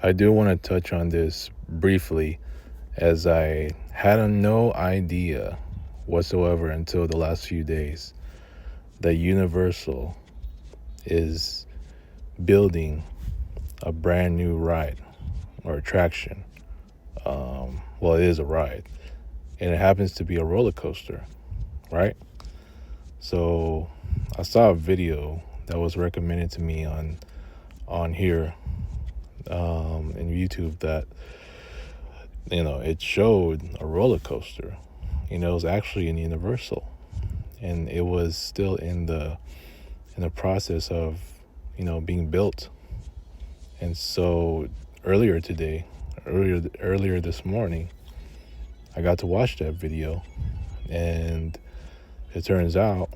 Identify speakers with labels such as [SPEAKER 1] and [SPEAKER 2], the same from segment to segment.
[SPEAKER 1] I do want to touch on this briefly, as I had no idea whatsoever until the last few days that Universal is building a brand new ride or attraction. Well, it is a ride, and it happens to be a roller coaster, right? So I saw a video that was recommended to me on here in YouTube that it showed a roller coaster. It was actually in Universal, and it was still in the process of being built. And so earlier this morning, I got to watch that video, and it turns out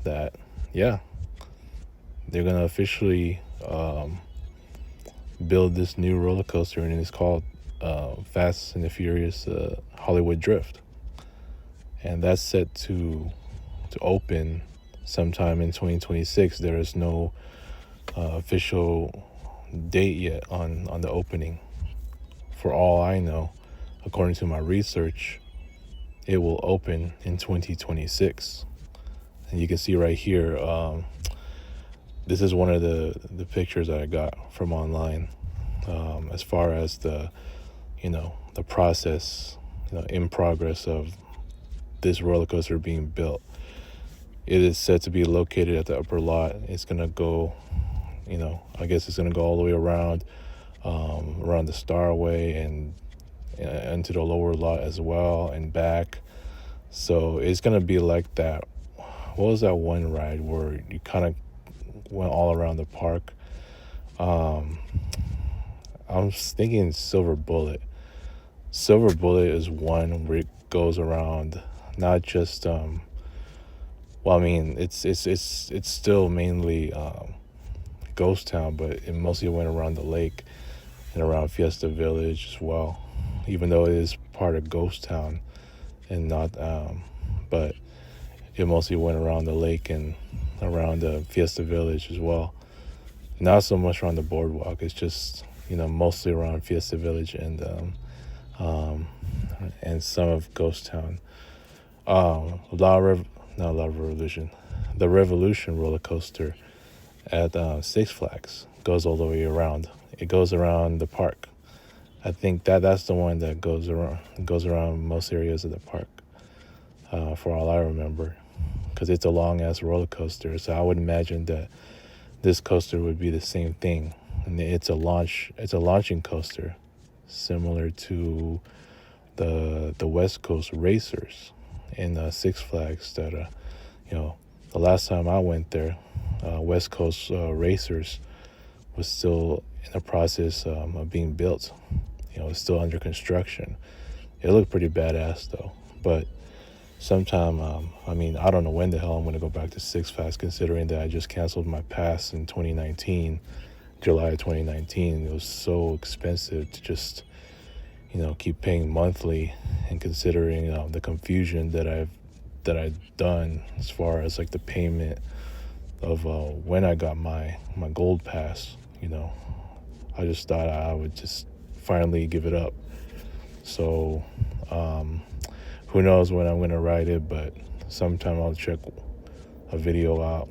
[SPEAKER 1] that yeah, they're gonna officially build this new roller coaster, and it's called Fast and the Furious Hollywood Drift, and that's set to open sometime in 2026. There is no official date yet on the opening. For all I know, according to my research, it will open in 2026. And you can see right here, this is one of the pictures that I got from online, as far as the process, in progress of this roller coaster being built. It is said to be located at the upper lot. It's gonna go, I guess it's gonna go all the way around the Starway and into the lower lot as well and back. So it's gonna be like that. What was that one ride where you kind of went all around the park? I'm thinking Silver Bullet. Silver Bullet is one where it goes around, not just well, I mean, it's still mainly ghost town, but it mostly went around the lake and around Fiesta Village as well, even though it is part of ghost town and not but it mostly went around the lake and around the Fiesta Village as well. Not so much around the boardwalk. It's just mostly around Fiesta Village and some of Ghost Town. Not La Revolution, the Revolution roller coaster at Six Flags goes all the way around. It goes around the park. I think that's the one that goes around most areas of the park, for all I remember, because it's a long ass roller coaster. So I would imagine that this coaster would be the same thing, and it's a launching coaster, similar to the West Coast Racers in Six Flags. That the last time I went there, West Coast Racers was still in the process of being built. It's still under construction. It looked pretty badass though, but sometime, I mean, I don't know when the hell I'm going to go back to Six Flags, considering that I just canceled my pass in 2019, July of 2019. It was so expensive to just, keep paying monthly, and considering the confusion that I've done as far as like the payment of when I got my gold pass. I just thought I would just finally give it up. So, who knows when I'm going to ride it, but sometime I'll check a video out,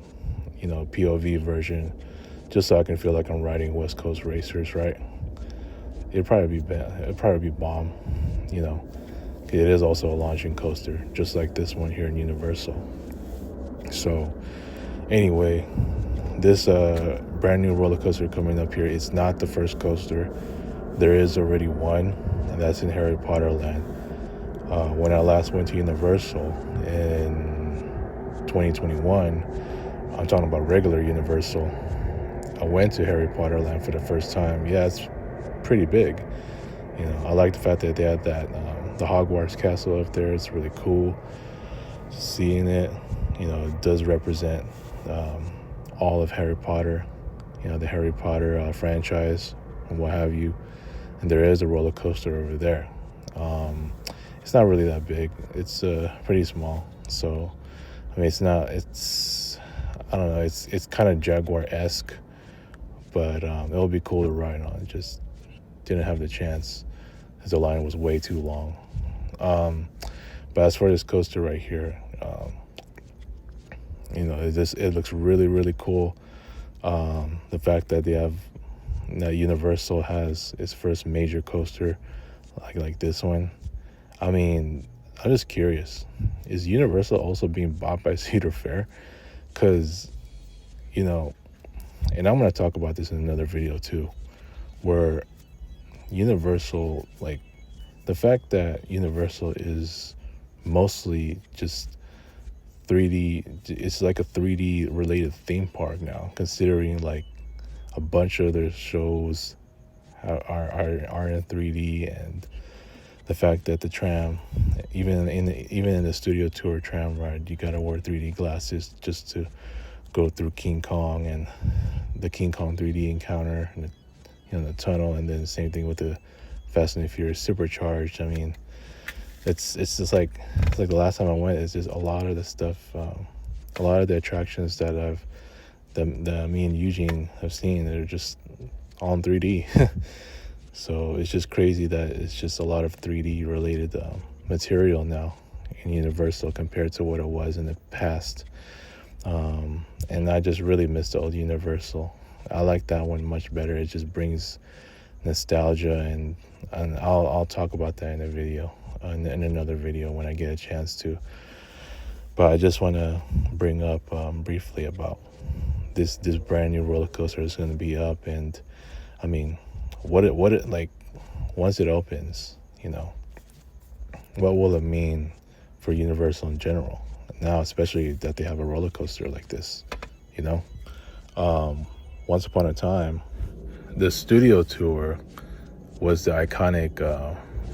[SPEAKER 1] POV version, just so I can feel like I'm riding West Coast Racers, right? It'd probably be bad. It'd probably be bomb, It is also a launching coaster, just like this one here in Universal. So, anyway, this brand new roller coaster coming up here, it's not the first coaster. There is already one, and that's in Harry Potter Land. When I last went to Universal in 2021, I'm talking about regular Universal, I went to Harry Potter Land for the first time. Yeah, it's pretty big. I like the fact that they had that the Hogwarts castle up there. It's really cool seeing it. It does represent all of Harry Potter, the Harry Potter franchise and what have you. And there is a roller coaster over there. It's not really that big. It's pretty small. So, I mean, it's I don't know. It's kind of Jaguar-esque, but it'll be cool to ride on. Just didn't have the chance as the line was way too long. Um, but as for this coaster right here, it looks really really cool. The fact that that Universal has its first major coaster like this one. I mean, I'm just curious. Is Universal also being bought by Cedar Fair? Because, you know, and I'm going to talk about this in another video too, where Universal, like, the fact that Universal is mostly just 3D, it's like a 3D related theme park now, considering like a bunch of their shows are in 3D, and the fact that the tram, even in the studio tour tram ride, you gotta wear 3D glasses just to go through King Kong and the King Kong 3D encounter and the tunnel, and then the same thing with the Fast and the Furious Supercharged. I mean, it's just like the last time I went. It's just a lot of the stuff, a lot of the attractions that me and Eugene have seen. They're just all in 3D. So it's just crazy that it's just a lot of 3D related material now in Universal compared to what it was in the past. And I just really miss the old Universal. I like that one much better. It just brings nostalgia, and I'll talk about that in a video, in another video when I get a chance to. But I just want to bring up briefly about this brand new roller coaster is going to be up, and I mean, what it like once it opens, what will it mean for Universal in general now, especially that they have a roller coaster like this. Once upon a time, the studio tour was the iconic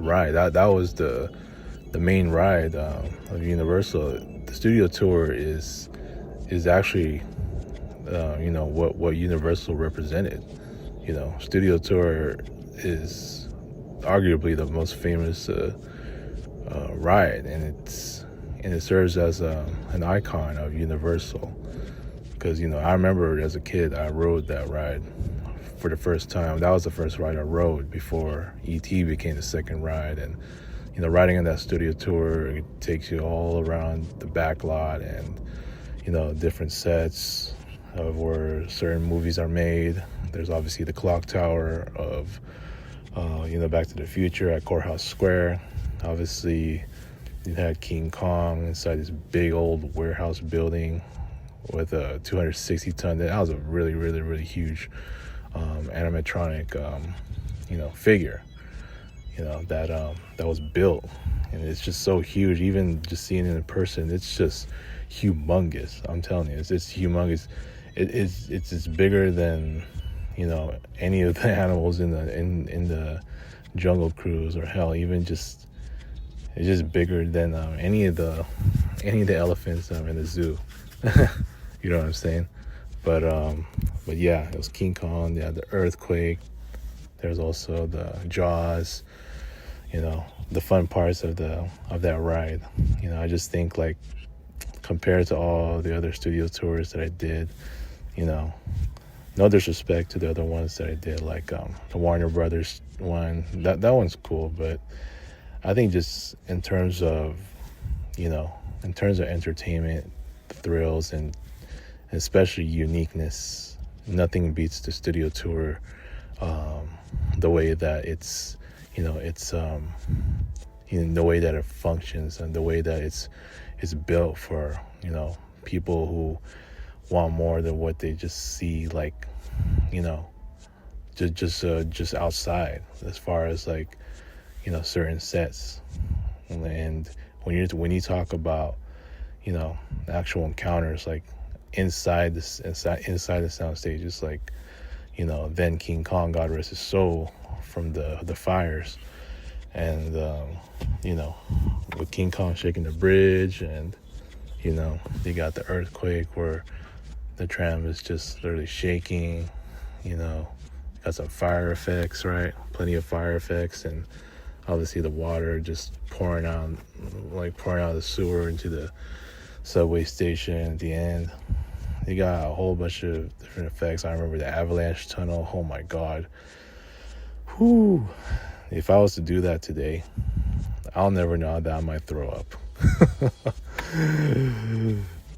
[SPEAKER 1] ride. That was the main ride of Universal. The studio tour is actually what Universal represented. Studio tour is arguably the most famous ride, and it serves as an icon of Universal. Because I remember as a kid I rode that ride for the first time. That was the first ride I rode before E.T. became the second ride. And riding on that studio tour, it takes you all around the back lot and different sets of where certain movies are made. There's obviously the clock tower of Back to the Future at Courthouse Square. Obviously you had King Kong inside this big old warehouse building with a 260 ton. That was a really really really huge animatronic figure that was built, and it's just so huge. Even just seeing it in person, it's just humongous. I'm telling you, it's humongous. It's bigger than any of the animals in the Jungle Cruise, or hell, even just it's just bigger than any of the elephants in the zoo. You know what I'm saying? But yeah, it was King Kong. They had the earthquake. There's also the Jaws. The fun parts of that ride. I just think, like, compared to all the other studio tours that I did, no disrespect to the other ones that I did, like the Warner Brothers one. That one's cool, but I think just in terms of entertainment, thrills, and especially uniqueness, nothing beats the studio tour. The way that it's the way that it functions, and the way that it's built for people who want more than what they just see, like just outside, as far as like certain sets. And when you talk about actual encounters, like inside the soundstage, it's like then King Kong, God rest his soul, from the fires, and with King Kong shaking the bridge, and they got the earthquake where the tram is just literally shaking. Got some fire effects, right? Plenty of fire effects, and obviously the water just pouring out of the sewer into the subway station at the end. You got a whole bunch of different effects. I remember the avalanche tunnel. Oh my god. Whew. If I was to do that today, I'll never know that I might throw up.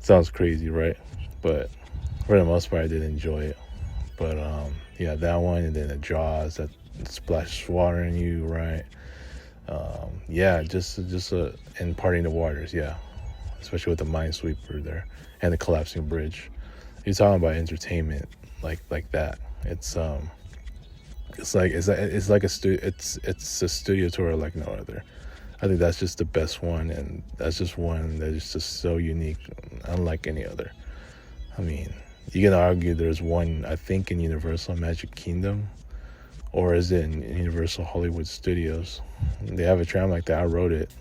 [SPEAKER 1] Sounds crazy, right? But for the most part, I did enjoy it. But yeah, that one, and then the Jaws that splash water in you, right? Yeah, just and parting the waters, yeah, especially with the Minesweeper there and the collapsing bridge. You're talking about entertainment like that. It's a studio tour like no other. I think that's just the best one, and that's just one that is just so unique, unlike any other. I mean, you can argue there's one, I think, in Universal Magic Kingdom, or is it in Universal Hollywood Studios? They have a tram like that. I rode it,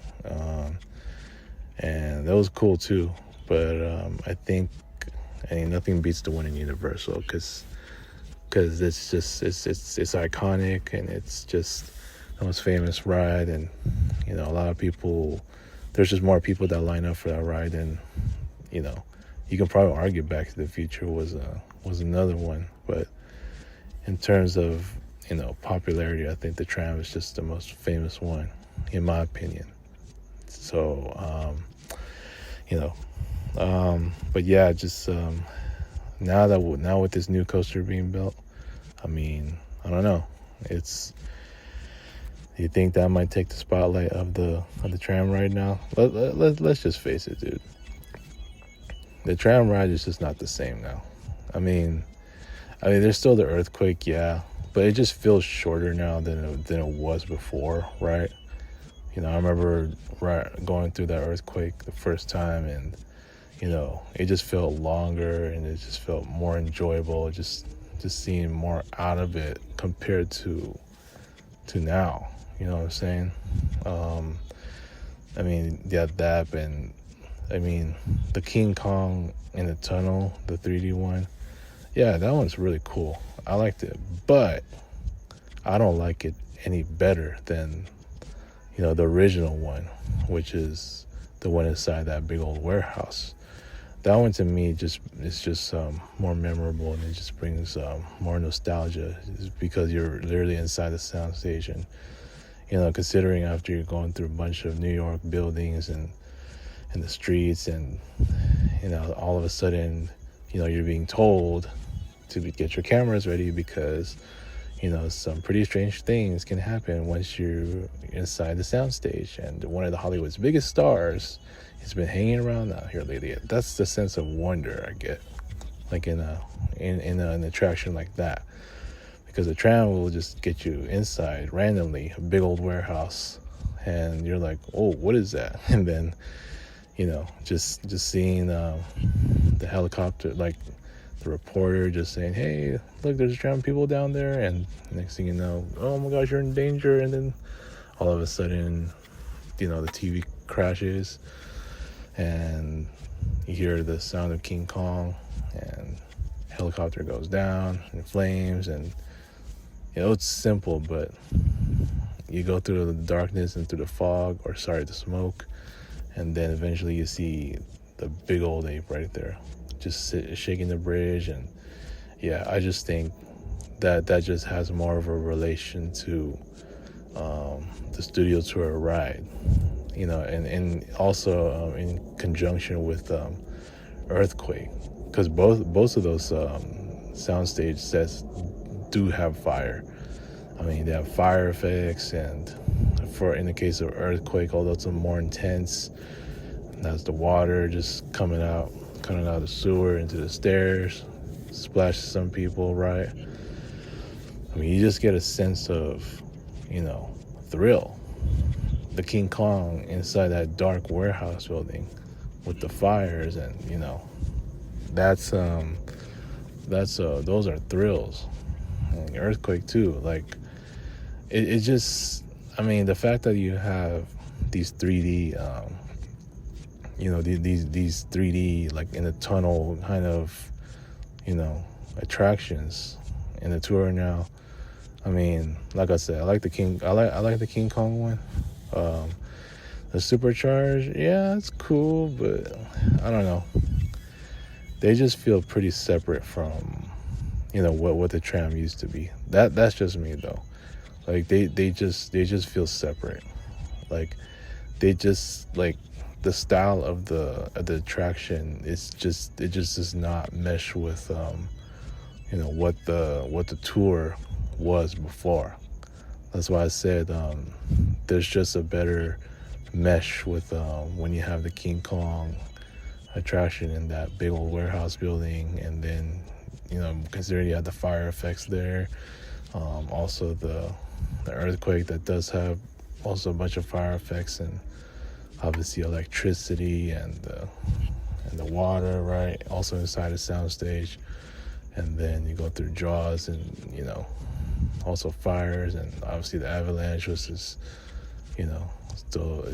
[SPEAKER 1] and that was cool too. But I mean, nothing beats the one in Universal because it's iconic, and it's just the most famous ride, and a lot of people. There's just more people that line up for that ride, and you can probably argue Back to the Future was another one, but in terms of popularity, I think the tram is just the most famous one, in my opinion. So but yeah, just now with this new coaster being built, I mean, I don't know. You think that might take the spotlight of the tram ride now? Let's just face it, dude. The tram ride is just not the same now. I mean, there's still the earthquake, yeah, but it just feels shorter now than it was before, right? I remember going through that earthquake the first time, and it just felt longer, and it just felt more enjoyable. Just seeing more out of it compared to now. You know what I'm saying? Yeah, that, and the King Kong in the tunnel, the 3D one. Yeah, that one's really cool. I liked it, but I don't like it any better than the original one, which is the one inside that big old warehouse. That one to me is just more memorable, and it just brings more nostalgia, because you're literally inside the sound station. Considering after you're going through a bunch of New York buildings and the streets, and all of a sudden you're being told to get your cameras ready, because some pretty strange things can happen once you're inside the soundstage, and one of the Hollywood's biggest stars has been hanging around out here lately. That's the sense of wonder I get, like in an attraction like that, because the tram will just get you inside randomly, a big old warehouse, and you're like, oh, what is that? And then just seeing the helicopter, like the reporter just saying, hey, look, there's tram people down there, and next thing you know, oh my gosh, you're in danger. And then all of a sudden the TV crashes, and you hear the sound of King Kong, and helicopter goes down in flames, and it's simple, but you go through the darkness and through the fog, or the smoke, and then eventually you see the big old ape right there, just shaking the bridge. And yeah, I just think that just has more of a relation to the studio tour ride, and also in conjunction with Earthquake, because both of those soundstage sets do have fire. They have fire effects, and in the case of Earthquake, although it's more intense, that's the water just coming out of the sewer into the stairs, splash some people, right? You just get a sense of thrill. The King Kong inside that dark warehouse building with the fires, and those are thrills. And Earthquake too, like it just, the fact that you have these 3D these 3D, like in a tunnel kind of attractions in the tour now. Like I said, I like the King Kong one. The Supercharge, yeah, it's cool, but I don't know. they just feel pretty separate from, what the tram used to be. That's just me though. Like they just feel separate. Like they just like the style of the attraction it just does not mesh with what the tour was before. That's why I said there's just a better mesh with when you have the King Kong attraction in that big old warehouse building, and then considering you have the fire effects there, also the earthquake that does have also a bunch of fire effects, and obviously electricity and the water, right? Also inside the soundstage, and then you go through Jaws, and also fires, and obviously the avalanche, which is still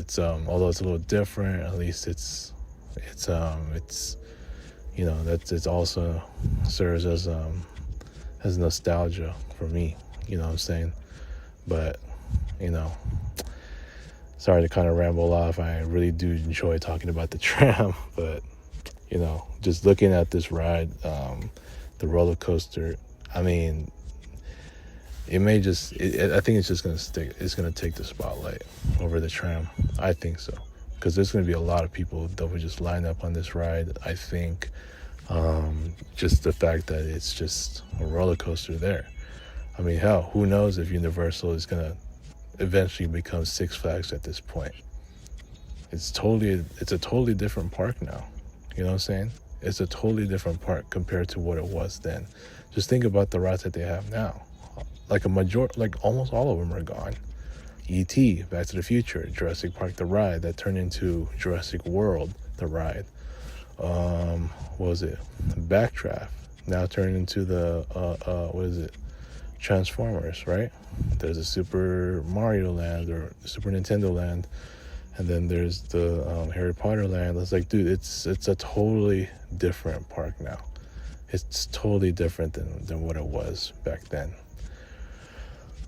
[SPEAKER 1] although it's a little different, at least it's that it also serves as nostalgia for me. You know what I'm saying? But sorry to kind of ramble off. I really do enjoy talking about the tram, but just looking at this ride, the roller coaster. I mean, it may just. I think it's just gonna stick. It's gonna take the spotlight over the tram. I think so, because there's gonna be a lot of people that would just line up on this ride. I think, just the fact that it's just a roller coaster there. I mean, hell, who knows if Universal is gonna eventually become Six Flags at this point. It's a totally different park now. You know what I'm saying? It's a totally different park compared to what it was then. Just think about the rides that they have now. Like almost all of them are gone. E.T., Back to the Future, Jurassic Park the ride that turned into Jurassic World the ride. What was it? Backdraft now turned into the what is it? Transformers, right? There's a Super Mario Land or Super Nintendo Land, and then there's the Harry Potter Land. It's like, dude, it's a totally different park now. It's totally different than what it was back then.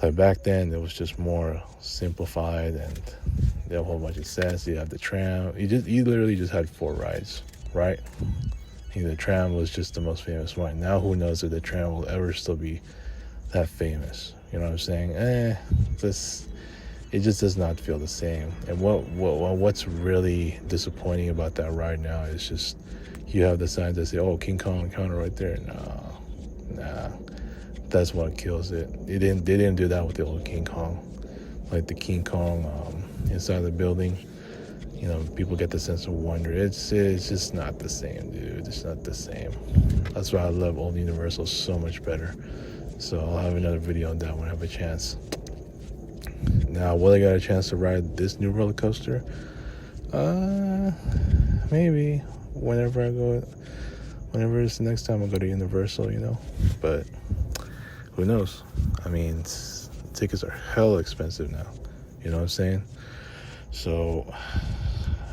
[SPEAKER 1] Like back then, it was just more simplified, and they have a whole bunch of sets. You have the tram. You literally just had 4 rides, right? The tram was just the most famous one. Now, who knows if the tram will ever still be that famous? You know what I'm saying? It just does not feel the same. And what's really disappointing about that ride now is just you have the signs that say, "Oh, King Kong Encounter" right there. Nah, that's what kills it. They didn't do that with the old King Kong, like the King Kong inside the building. People get the sense of wonder. It's just not the same, dude. It's not the same. That's why I love old Universal so much better. So I'll have another video on that when I have a chance. Now, will I get a chance to ride this new roller coaster? Maybe whenever it's the next time I go to Universal, But who knows? I mean, tickets are hella expensive now. You know what I'm saying? So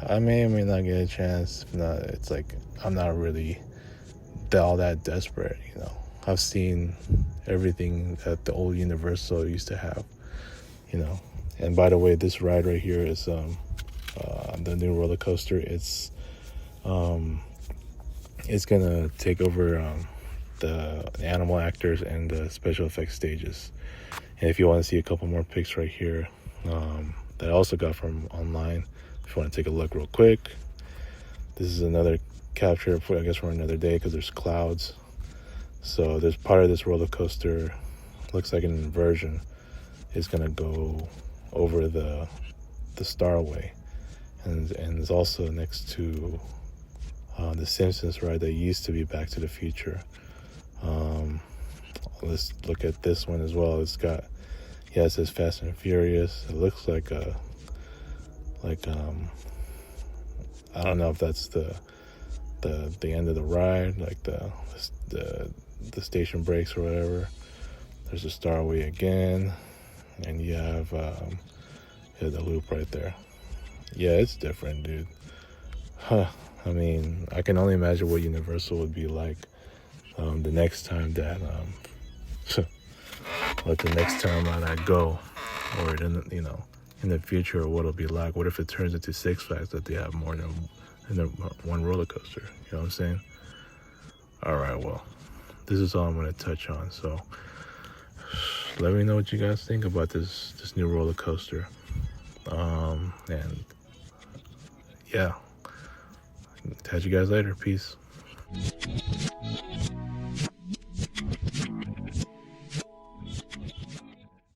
[SPEAKER 1] I may or may not get a chance. If not, it's like I'm not really all that desperate. I've seen everything that the old Universal used to have. And by the way, this ride right here is the new roller coaster. It's gonna take over the animal actors and the special effects stages. And if you want to see a couple more pics right here, that I also got from online, if you want to take a look real quick, this is another capture for another day, because there's clouds. So there's part of this roller coaster, looks like an inversion, is gonna go over the Starway, and it's also next to the Simpsons ride that used to be Back to the Future. Let's look at this one as well. It says Fast and Furious. It looks like I don't know if that's the end of the ride, like the station breaks or whatever. There's a Starway again, and you have the loop right there. Yeah, it's different, dude. I mean, I can only imagine what Universal would be like the next time that I go, or in the future, what it'll be like. What if it turns into Six Flags, that they have more than one roller coaster? You know what I'm saying? All right, well, this is all I'm going to touch on. So let me know what you guys think about this new roller coaster. And yeah, catch you guys later. Peace.